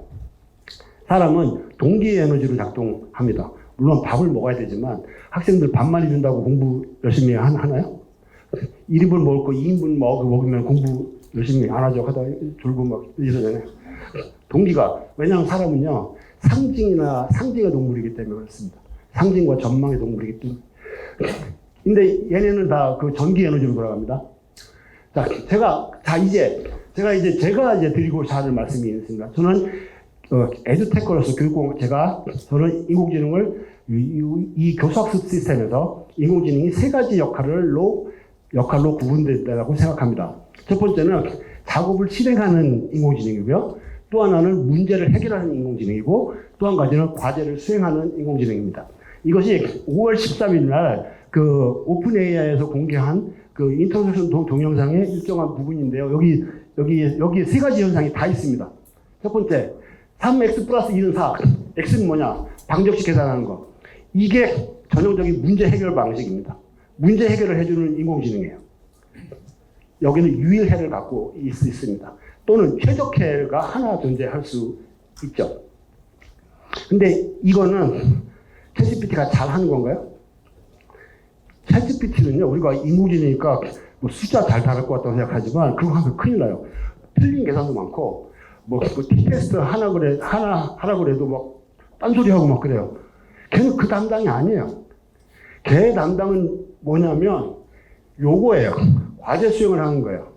사람은 동기의 에너지로 작동합니다. 물론 밥을 먹어야 되지만 학생들 밥 많이 준다고 공부 열심히 하나요? 1인분 먹을 거 2인분 먹으면 공부 열심히 안 하죠. 하다 졸고 막 이러잖아요. 동기가, 왜냐하면 사람은요, 상징의 동물이기 때문에 그렇습니다. 상징과 전망의 동물이기 때문에. 근데 얘네는 다 그 전기 에너지로 돌아갑니다. 자, 제가 이제 드리고자 하는 말씀이 있습니다. 저는 에듀테커로서 저는 인공지능을 이 교수학습 시스템에서 인공지능이 세 가지 역할로 구분된다고 생각합니다. 첫 번째는 작업을 실행하는 인공지능이고요. 또 하나는 문제를 해결하는 인공지능이고 또 한 가지는 과제를 수행하는 인공지능입니다. 이것이 5월 13일 날 그 오픈 AI에서 공개한 그 인터랙션 동영상의 일정한 부분인데요. 여기 세 가지 현상이 다 있습니다. 첫 번째, 3x 플러스 2는 4. x는 뭐냐? 방정식 계산하는 거. 이게 전형적인 문제 해결 방식입니다. 문제 해결을 해주는 인공지능이에요. 여기는 유일해를 갖고 있습니다. 또는 최적해가 하나 존재할 수 있죠. 근데 이거는 챗GPT가 잘 하는 건가요? 챗GPT는요, 우리가 인공지능이니까 뭐 숫자 잘 다룰 것 같다고 생각하지만 그거 하면 큰일 나요. 틀린 계산도 많고, 뭐 T테스트 하라 그래도 막 딴소리 하고 막 그래요. 걔는 그 담당이 아니에요. 걔 담당은 뭐냐면 요거예요. 과제 수행을 하는 거예요.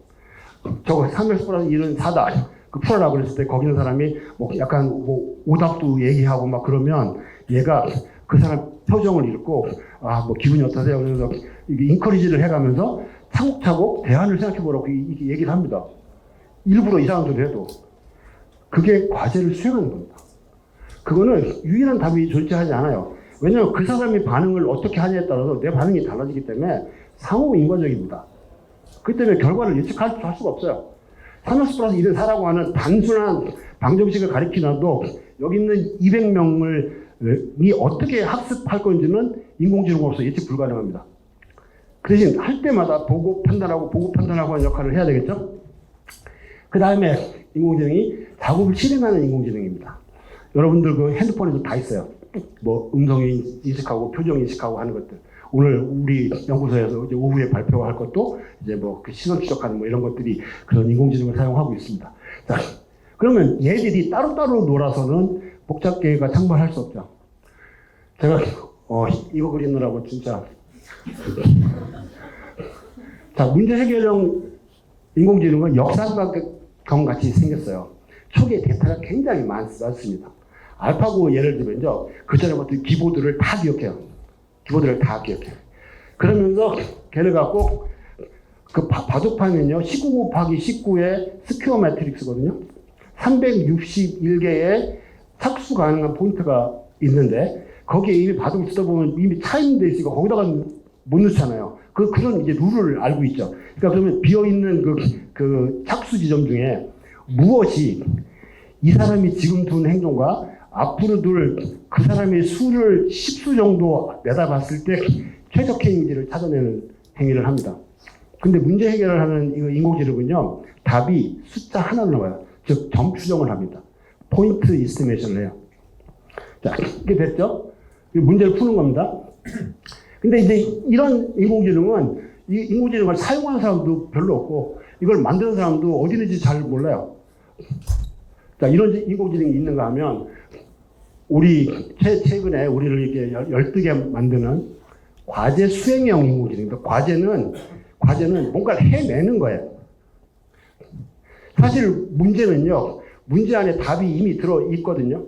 저거 3x 플러스 1은 4다. 그 풀어라 그랬을 때 거기 있는 사람이 뭐 약간 뭐 오답도 얘기하고 막 그러면 얘가 그 사람 표정을 읽고 아, 뭐 기분이 어떠세요? 그래서 이게 인커리지를 해가면서 차곡차곡 대안을 생각해보라고 이렇게 얘기를 합니다. 일부러 이상한 소리 해도. 그게 과제를 수행하는 겁니다. 그거는 유일한 답이 존재하지 않아요. 왜냐하면 그 사람의 반응을 어떻게 하냐에 따라서 내 반응이 달라지기 때문에 상호 인과적입니다. 그렇기 때문에 결과를 예측할 수가 없어요. 3x 플러스 1은 4라고 하는 단순한 방정식을 가리키나도 여기 있는 200명이 어떻게 학습할 건지는 인공지능으로서 예측 불가능합니다. 그 대신 할 때마다 보고 판단하고 하는 역할을 해야 되겠죠? 그 다음에 인공지능이 작업을 실행하는 인공지능입니다. 여러분들 그 핸드폰에도 다 있어요. 뭐 음성 인식하고 표정 인식하고 하는 것들. 오늘 우리 연구소에서 이제 오후에 발표할 것도 이제 뭐 그 시선 추적하는 뭐 이런 것들이 그런 인공지능을 사용하고 있습니다. 자, 그러면 얘들이 따로따로 놀아서는 복잡계가 창발할 수 없죠. 제가 이거 그리느라고 진짜 자, 문제 해결형 인공지능은 역삼각형 같이 생겼어요. 초기에 데이터가 굉장히 많습니다. 알파고 예를 들면요, 그 전에 봤던 기보드를 다 기억해요. 그러면서 걔를 갖고 그 바둑판은요 19 곱하기 19의 스퀘어 매트릭스거든요. 361개의 착수 가능한 포인트가 있는데 거기에 이미 바둑을 쓰다 보면 이미 차 있는 데 있으니까 거기다가 못 넣잖아요. 그런 이제 룰을 알고 있죠. 그러니까 그러면 비어 있는 그 착수 지점 중에 무엇이 이 사람이 지금 둔 행동과 앞으로 둘 그 사람의 수를 10수 정도 내다봤을 때 최적행인지를 찾아내는 행위를 합니다. 근데 문제 해결을 하는 이 인공지능은요, 답이 숫자 하나로 나와요. 즉, 점 추정을 합니다. 포인트 이스티메이션을 해요. 자, 이게 됐죠? 문제를 푸는 겁니다. 근데 이제 이런 인공지능은 이 인공지능을 사용하는 사람도 별로 없고 이걸 만드는 사람도 어디 있는지 잘 몰라요. 자, 이런 인공지능이 있는가 하면 우리 최근에 우리를 이렇게 열뜨게 만드는 과제 수행형 인공지능입니다. 과제는 뭔가를 해내는 거예요. 사실 문제는요, 문제 안에 답이 이미 들어있거든요.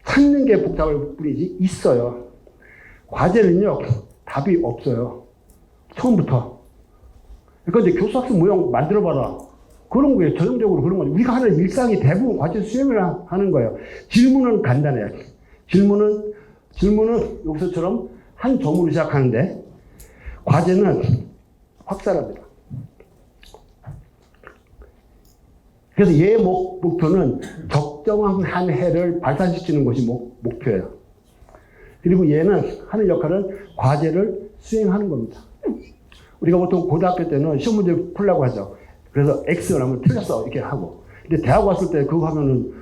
찾는 게 복잡할 뿐이지 있어요. 과제는요, 답이 없어요. 처음부터. 그러니까 이제 교수학습 모형 만들어봐라. 그런 거예요. 전형적으로 그런 거죠. 우리가 하는 일상이 대부분 과제 수행을 하는 거예요. 질문은 간단해요. 질문은 여기서처럼 한 점으로 시작하는데, 과제는 확산합니다. 그래서 얘의 목표는 적정한 해를 발산시키는 것이 목표예요. 그리고 얘는 하는 역할은 과제를 수행하는 겁니다. 우리가 보통 고등학교 때는 시험 문제 풀려고 하죠. 그래서 X를 하면 틀렸어 이렇게 하고. 근데 대학 왔을 때 그거 하면은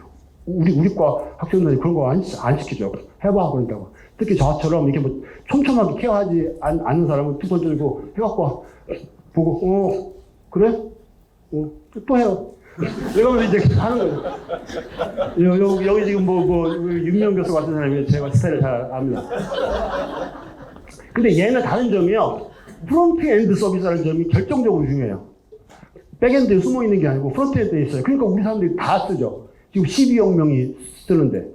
우리과 학생들이 그런 거 안 시키죠. 해봐 그런다고. 특히 저처럼 이렇게 뭐 촘촘하게 케어하지 않는 사람은 두 번 들고 해갖고 보고 그래? 또 해요. 이러면서 이제 하는 거죠. 여기 지금 윤명 교수 같은 사람이 제가 스타일을 잘 압니다. 근데 얘는 다른 점이요. 프론트 엔드 서비스라는 점이 결정적으로 중요해요. 백엔드에 숨어 있는 게 아니고 프론트 엔드에 있어요. 그러니까 우리 사람들이 다 쓰죠. 지금 12억 명이 쓰는데.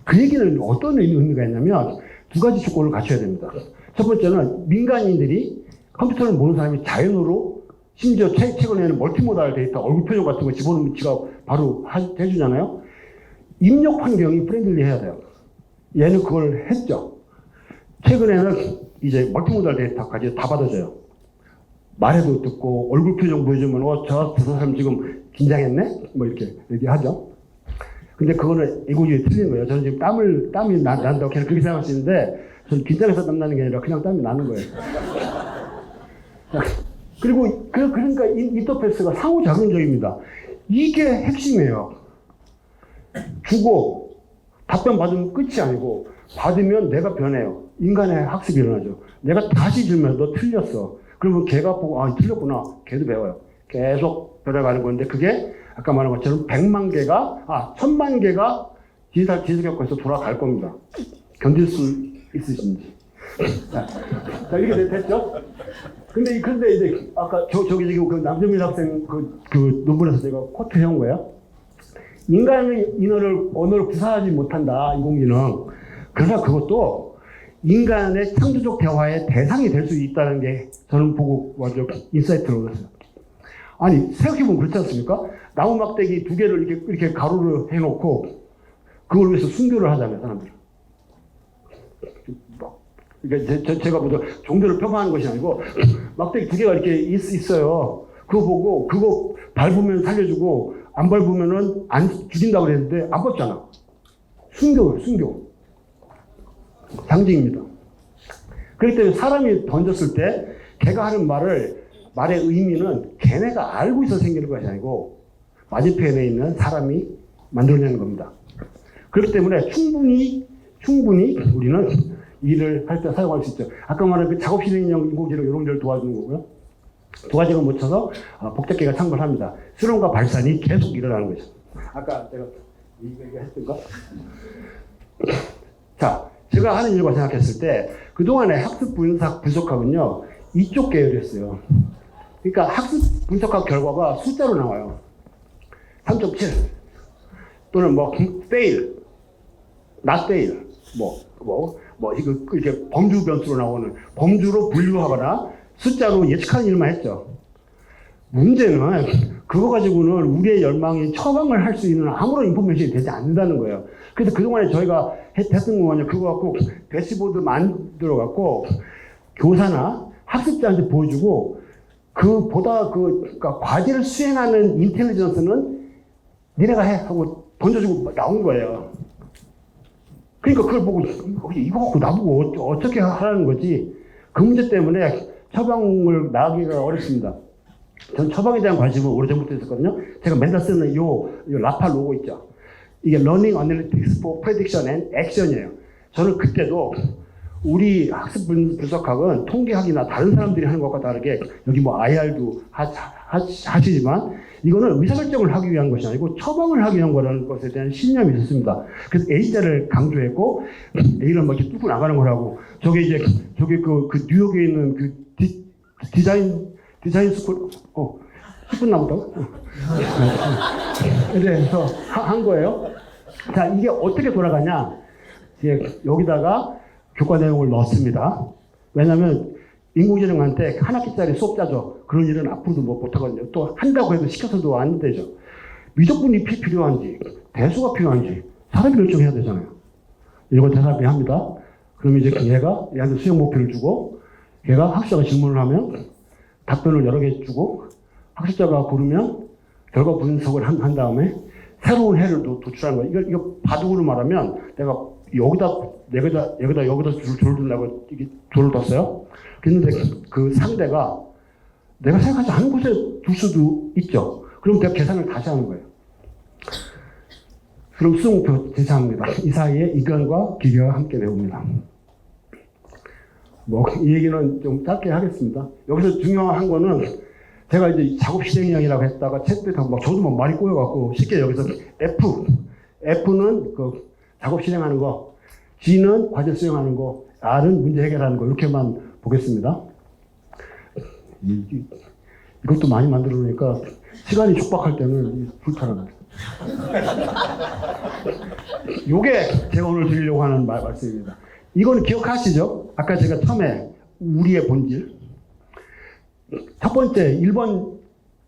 그 얘기는 어떤 의미가 있냐면 두 가지 조건을 갖춰야 됩니다. 첫 번째는 민간인들이 컴퓨터를 모르는 사람이 자연으로 심지어 최근에는 멀티모달 데이터, 얼굴 표정 같은 거 집어넣으면 지가 바로 해주잖아요. 입력 환경이 프렌들리 해야 돼요. 얘는 그걸 했죠. 최근에는 이제 멀티모달 데이터까지 다 받아줘요. 말해도 듣고 얼굴 표정 보여주면 저 사람 지금 긴장했네? 뭐 이렇게 얘기하죠. 근데 그거는 이거이 틀린 거예요. 저는 지금 땀이 난다고 그냥 그렇게 생각할 수 있는데 저는 긴장해서 땀 나는 게 아니라 그냥 땀이 나는 거예요. 그리고 그러니까 인터페이스가 상호작용적입니다. 이게 핵심이에요. 주고 답변 받으면 끝이 아니고 받으면 내가 변해요. 인간의 학습이 일어나죠. 내가 다시 주면 너 틀렸어. 그러면 걔가 보고 틀렸구나. 걔도 배워요. 계속 배워가는 건데 그게 아까 말한 것처럼 100만 개가 1000만 개가 디지털 겪어서 돌아갈 겁니다. 견딜 수 있으신지. 자 이렇게 됐죠? 근데 이제 아까 저기 지금 그 남정민 학생 그 논문에서 제가 코트 해온 거예요. 인간의 언어를 구사하지 못한다, 인공지능. 그러나 그것도 인간의 창조적 대화의 대상이 될 수 있다는 게 저는 보고 완전 인사이트를 얻었어요. 아니, 생각해보면 그렇지 않습니까? 나무 막대기 2개를 이렇게 가로를 해놓고 그걸 위해서 순교를 하잖아요, 사람들이. 그러니까 제가 뭐 종교를 폄하하는 것이 아니고 막대기 2개가 이렇게 있어요. 그거 보고 그거 밟으면 살려주고 안 밟으면은 안 죽인다고 그랬는데 안 밟잖아. 순교예요, 순교. 상징입니다. 그렇기 때문에 사람이 던졌을 때 걔가 하는 말의 의미는 걔네가 알고 있어 생기는 것이 아니고 맞은편에 있는 사람이 만들어내는 겁니다. 그렇기 때문에 충분히 우리는 일을 할 때 사용할 수 있죠. 아까 말한 그 작업 실행형 인공지능 이런 데를 도와주는 거고요. 도화지가 못 쳐서 복잡계가 창궐합니다. 수론과 발산이 계속 일어나는 거죠. 아까 제가 이거 했던가? 자, 제가 하는 일과 생각했을 때 그동안의 학습 분석학은요 이쪽 계열이었어요. 그러니까 학습 분석학 결과가 숫자로 나와요. 3.7 또는 뭐 fail, not fail, 이렇게 범주 변수로 나오는 범주로 분류하거나 숫자로 예측하는 일만 했죠. 문제는 그거 가지고는 우리의 열망이 처방을 할 수 있는 아무런 인포메이션이 되지 않는다는 거예요. 그래서 그동안에 저희가 했던 거는요, 그거 갖고 대시보드 만들어 갖고 교사나 학습자한테 보여주고 그러니까 과제를 수행하는 인텔리전스는 니네가 해 하고 던져주고 나온 거예요. 그러니까 그걸 보고 이거 갖고 나보고 어떻게 하라는 거지. 그 문제 때문에 처방을 나가기가 어렵습니다. 전 처방에 대한 관심은 오래전부터 있었거든요. 제가 맨날 쓰는 요 라파 로고 있죠. 이게 Learning Analytics for Prediction and Action이에요. 저는 그때도 우리 학습 분석학은 통계학이나 다른 사람들이 하는 것과 다르게 여기 뭐 IR도 하시지만 이거는 의사결정을 하기 위한 것이 아니고 처방을 하기 위한 거라는 것에 대한 신념이 있었습니다. 그래서 A자를 강조했고 A를 막 이렇게 뚫고 나가는 거라고. 저게 그 뉴욕에 있는 그 디자인 스쿨 10분 남았다고? 그래서 한 거예요. 자, 이게 어떻게 돌아가냐? 이제 여기다가 교과 내용을 넣습니다. 왜냐하면 인공지능한테 한 학기짜리 수업 짜죠. 그런 일은 앞으로도 못하거든요. 또 한다고 해도 시켜서도 안 되죠. 미적분이 필요한지 대수가 필요한지 사람이 결정해야 되잖아요. 이걸 대사비 합니다. 그럼 이제 얘한테 수행 목표를 주고 얘가 학습자가 질문을 하면 답변을 여러 개 주고 학습자가 고르면 결과 분석을 한 다음에 새로운 해를 도출하는 거예요. 이거 바둑으로 말하면 내가 여기다 줄을 둔다고 이게 줄을 뒀어요. 그런데 그 상대가 내가 생각하지 않은 곳에 둘 수도 있죠. 그럼 내가 계산을 다시 하는 거예요. 그럼 수능목표 제시합니다. 이 사이에 이견과 기계가 함께 배웁니다. 이 얘기는 좀 짧게 하겠습니다. 여기서 중요한 거는 제가 이제 작업 실행형이라고 했다가 책도 저도 막 말이 꼬여갖고 쉽게 여기서 F는 그 작업 실행하는 거, G는 과제 수행하는 거, R은 문제 해결하는 거 이렇게만 보겠습니다. 이것도 많이 만들어 놓으니까 시간이 촉박할 때는 불편합니다. 요게 제가 오늘 드리려고 하는 말씀입니다. 이거는 기억하시죠? 아까 제가 처음에 우리의 본질. 첫 번째 1번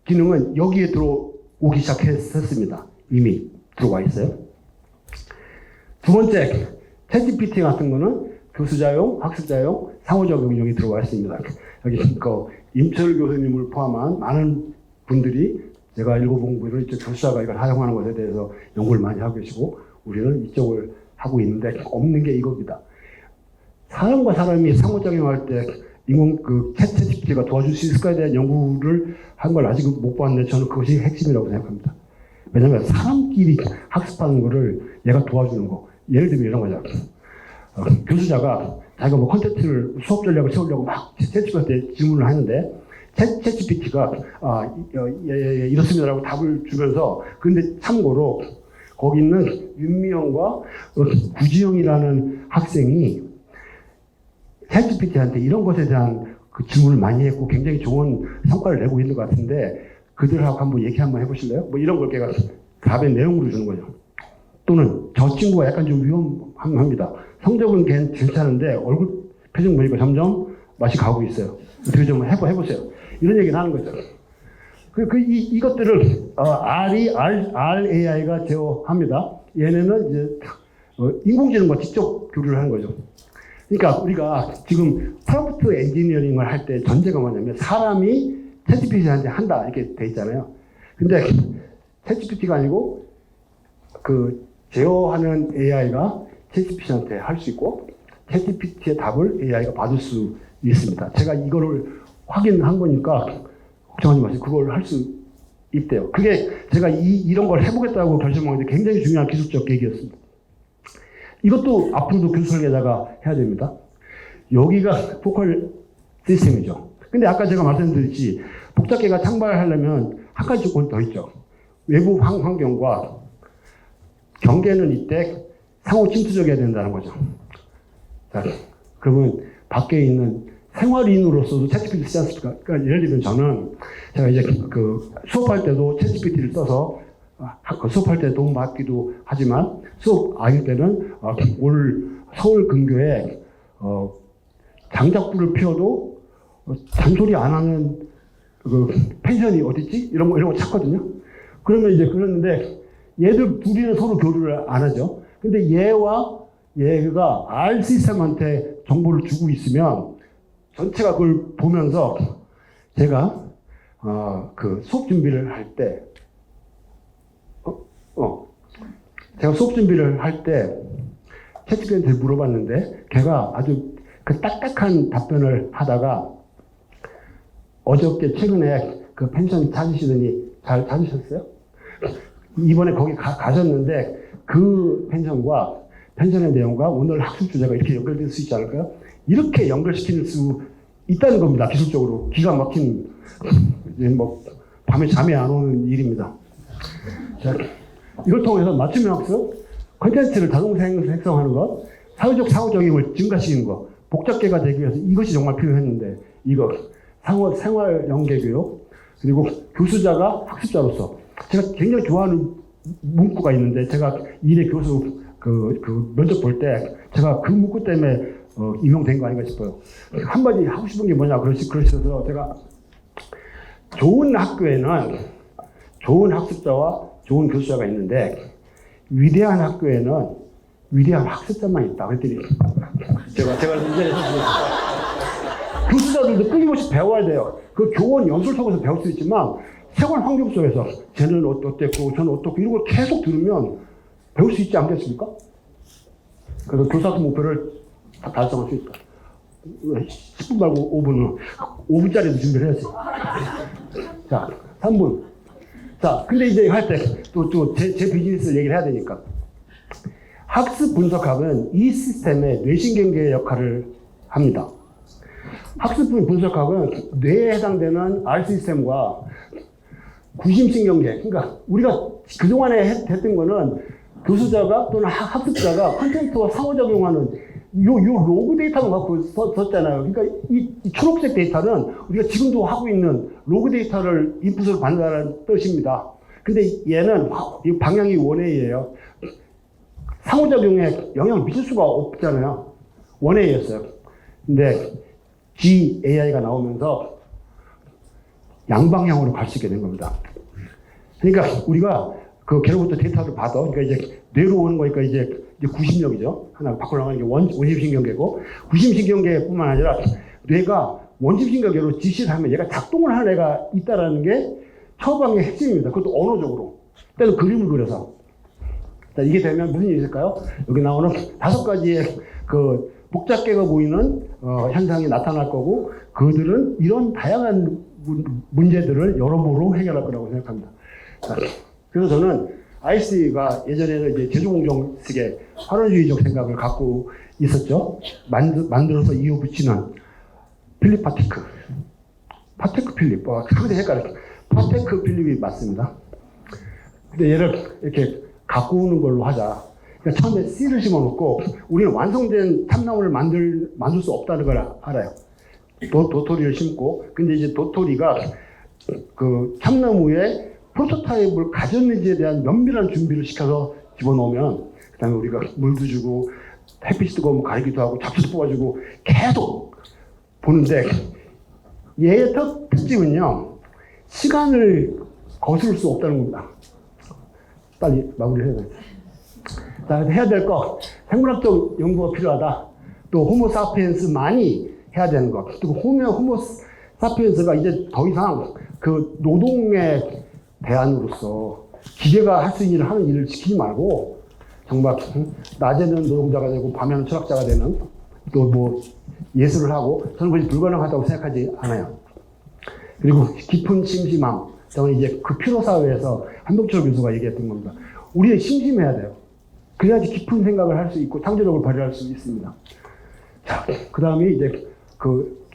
기능은 여기에 들어오기 시작했습니다. 이미 들어와 있어요. 두 번째, 챗GPT 같은 거는 교수자용, 학습자용, 상호작용용이 들어와 있습니다. 여기 임철 교수님을 포함한 많은 분들이 제가 읽어본 분들은 이제 교수자가 이걸 사용하는 것에 대해서 연구를 많이 하고 계시고 우리는 이쪽을 하고 있는데 없는 게 이겁니다. 사람과 사람이 상호작용할 때 챗GPT가 도와줄 수 있을까에 대한 연구를 한 걸 아직 못 봤는데 저는 그것이 핵심이라고 생각합니다. 왜냐하면 사람끼리 학습하는 거를 얘가 도와주는 거. 예를 들면 이런 거죠. 교수자가 자기가 뭐 콘텐츠를 수업 전략을 세우려고 막 챗GPT한테 질문을 하는데 챗GPT가 이렇습니다라고 답을 주면서 근데 참고로 거기 있는 윤미영과 구지영이라는 학생이 챗GPT한테 이런 것에 대한 그 질문을 많이 했고 굉장히 좋은 성과를 내고 있는 것 같은데 그들하고 한번 얘기 한번 해보실래요? 뭐 이런 걸 걔가 답의 내용으로 주는 거죠. 또는 저 친구가 약간 좀 위험합니다. 성적은 괜찮은데 얼굴 표정 보니까 점점 맛이 가고 있어요. 어떻게 좀 해보세요. 이런 얘기를 하는 거죠. 이것들을 RAI가 제어합니다. 얘네는 이제 인공지능과 직접 교류를 하는 거죠. 그러니까 우리가 지금 프롬프트 엔지니어링을 할 때 전제가 뭐냐면 사람이 챗GPT한테 한다 이렇게 돼 있잖아요. 근데 챗GPT가 아니고 그 제어하는 AI가 챗GPT한테 할 수 있고 챗GPT의 답을 AI가 받을 수 있습니다. 제가 이거를 확인한 거니까 걱정하지 마세요. 그걸 할 수 있대요. 그게 제가 이런 걸 해보겠다고 결심한 건데 굉장히 중요한 기술적 계기였습니다. 이것도 앞으로도 교수설계자가 해야 됩니다. 여기가 포컬 시스템이죠. 근데 아까 제가 말씀드렸지 복잡계가 창발하려면 한 가지 조건이 더 있죠. 외부 환경과 경계는 이때 상호 침투적이어야 된다는 거죠. 자, 그러면 밖에 있는 생활인으로서도 챗GPT 쓰지 않습니까? 그러니까 예를 들면 저는 제가 이제 수업할 때도 챗GPT를 써서 수업할 때 도움 받기도 하지만 수업 아닐 때는 올 서울 근교에 장작불을 피워도 잔소리 안 하는 그 펜션이 어딨지? 이런 거 찾거든요. 그러면 이제 그러는데 얘들 둘이는 서로 교류를 안 하죠. 근데 얘가 R 시스템한테 정보를 주고 있으면 전체가 그걸 보면서 제가 그 수업 준비를 할 때 제가 수업 준비를 할 때 챗GPT한테 물어봤는데 걔가 아주 그 딱딱한 답변을 하다가 어저께 최근에 그 펜션 찾으시더니 잘 찾으셨어요? 이번에 거기 가셨는데 그 펜션의 내용과 오늘 학습 주제가 이렇게 연결될 수 있지 않을까요? 이렇게 연결시킬 수 있다는 겁니다. 기술적으로 기가 막힌 뭐 밤에 잠이 안 오는 일입니다. 자, 이걸 통해서 맞춤형 학습, 콘텐츠를 자동 생성하는 것, 사회적 상호작용을 증가시키는 것, 복잡계가 되기 위해서 이것이 정말 필요했는데 이거 생활 연계 교육 그리고 교수자가 학습자로서 제가 굉장히 좋아하는 문구가 있는데 제가 일의 교수 그 면접 볼 때 제가 그 문구 때문에 임용된 거 아닌가 싶어요. 한마디 하고 싶은 게 뭐냐 그러셔서 제가 좋은 학교에는 좋은 학습자와 좋은 교수자가 있는데 위대한 학교에는 위대한 학습자만 있다. 그랬더니 제가 이제 교수자들도 끊임없이 배워야 돼요. 그 교원 연수를 통해서 배울 수 있지만 생활 환경 속에서 쟤는 어땠고 저는 어떻고 이런 걸 계속 들으면 배울 수 있지 않겠습니까? 그래서 교사학습 목표를 달성할 수 있다. 10분 말고 5분은 5분짜리도 준비를 해야지. 자, 3분. 자, 근데 이제 할 때 또 제 비즈니스 얘기를 해야 되니까. 학습 분석학은 이 시스템의 뇌신경계의 역할을 합니다. 학습 분석학은 뇌에 해당되는 R 시스템과 구심신경계, 그러니까 우리가 그동안에 했던 거는 교수자가 또는 학습자가 콘텐츠와 상호작용하는 요 로그 데이터만 갖고 썼잖아요. 그러니까 이 초록색 데이터는 우리가 지금도 하고 있는 로그 데이터를 인풋으로 받는다는 뜻입니다. 근데 얘는 이 방향이 원웨이예요. 상호작용에 영향을 미칠 수가 없잖아요. 원웨이였어요. 근데 GAI가 나오면서 양방향으로 갈 수 있게 된 겁니다. 그러니까 우리가 그 게로부터 데이터를 받아, 그러니까 이제 뇌로 오는 거니까 이제 90력이죠. 하나 밖으로 나가는 게 원심신경계고, 구심신경계뿐만 아니라 뇌가 원심신경계로 지시를 하면 얘가 작동을 하는 애가 있다라는 게 처방의 핵심입니다. 그것도 언어적으로. 그래서 그림을 그려서. 자, 이게 되면 무슨 일이 있을까요? 여기 나오는 5가지의 그 복잡계가 보이는 현상이 나타날 거고, 그들은 이런 다양한 문제들을 여러모로 해결할 거라고 생각합니다. 자, 그래서 저는 IC가 예전에는 이제 제조공정식의 활원주의적 생각을 갖고 있었죠. 만들어서 이어 붙이는 필립 파테크. 파테크 필립. 상당히 헷갈려요. 파테크 필립이 맞습니다. 근데 얘를 이렇게 갖고 오는 걸로 하자. 그러니까 처음에 씨를 심어놓고 우리는 완성된 참나무를 만들 수 없다는 걸 알아요. 도토리를 심고, 근데 이제 도토리가 그 참나무에 프로토타입을 가졌는지에 대한 면밀한 준비를 시켜서 집어넣으면, 그 다음에 우리가 물도 주고, 햇빛이 뜨거우면 가리기도 하고, 잡초도 뽑아주고, 계속 보는데, 얘의 특징은요, 시간을 거스를 수 없다는 겁니다. 빨리 마무리를 해야 돼. 자, 해야 될 거, 생물학적 연구가 필요하다. 또 호모사피엔스만이 해야 되는 것. 그리고 호모사피엔스가 이제 더 이상 그 노동의 대안으로서 기계가 할 수 있는 일을 하는 일을 지키지 말고, 정말 낮에는 노동자가 되고 밤에는 철학자가 되는, 또 뭐 예술을 하고, 저는 그것이 불가능하다고 생각하지 않아요. 그리고 깊은 심심함, 저는 이제 그 피로사회에서 한동철 교수가 얘기했던 겁니다. 우리는 심심해야 돼요. 그래야지 깊은 생각을 할 수 있고 창조력을 발휘할 수 있습니다. 자, 그 다음에 이제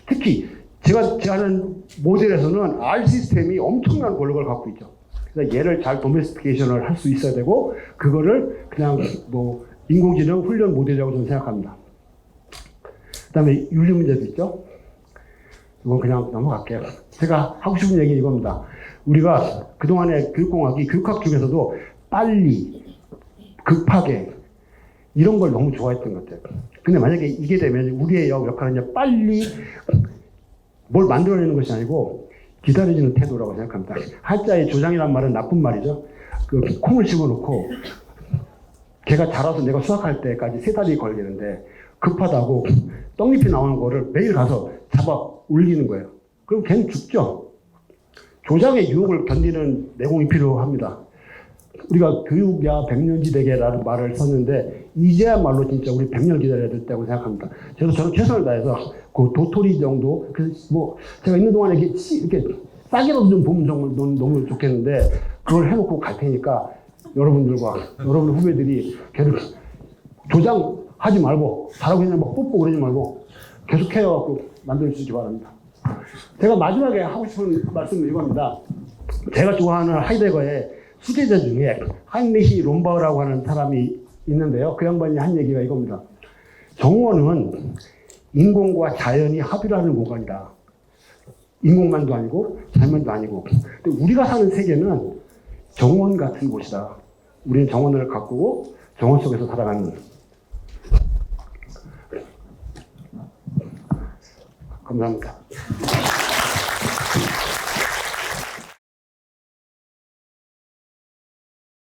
특히 제가 하는 모델에서는 R 시스템이 엄청난 권력을 갖고 있죠. 그래서 얘를 잘 도메스티케이션을 할 수 있어야 되고, 그거를 그냥 뭐 인공지능 훈련 모델이라고 저는 생각합니다. 그 다음에 윤리 문제도 있죠. 이건 그냥 넘어갈게요. 제가 하고 싶은 얘기 이겁니다. 우리가 그동안의 교육공학이 교육학 중에서도 빨리, 급하게, 이런 걸 너무 좋아했던 것 같아요. 근데 만약에 이게 되면 우리의 역할은 이제 빨리 뭘 만들어내는 것이 아니고 기다려지는 태도라고 생각합니다. 한자의 조장이란 말은 나쁜 말이죠. 그 콩을 집어넣고 걔가 자라서 내가 수확할 때까지 3달이 걸리는데, 급하다고 떡잎이 나오는 거를 매일 가서 잡아 올리는 거예요. 그럼 걔는 죽죠. 조장의 유혹을 견디는 내공이 필요합니다. 우리가 교육야 100년지대계라는 말을 썼는데, 이제야말로 진짜 우리 100년 기다려야 된다고 생각합니다. 그래서 저는 최선을 다해서 그 도토리 정도, 뭐 제가 있는 동안에 이렇게 싹이라도 좀 보면 정말 너무 좋겠는데, 그걸 해놓고 갈 테니까 여러분들과 여러분 후배들이 걔를 조장하지 말고, 잘하고 있는 막 뽀뽀 그러지 말고 계속 해갖고 만들어주시기 바랍니다. 제가 마지막에 하고 싶은 말씀은 이겁니다. 제가 좋아하는 하이데거의 수제자 중에 하인리히 롬바우라고 하는 사람이 있는데요. 그 양반이 한 얘기가 이겁니다. 정원은 인공과 자연이 합의를 하는 공간이다. 인공만도 아니고 자연만도 아니고. 근데 우리가 사는 세계는 정원 같은 곳이다. 우리는 정원을 가꾸고 정원 속에서 살아가는. 감사합니다.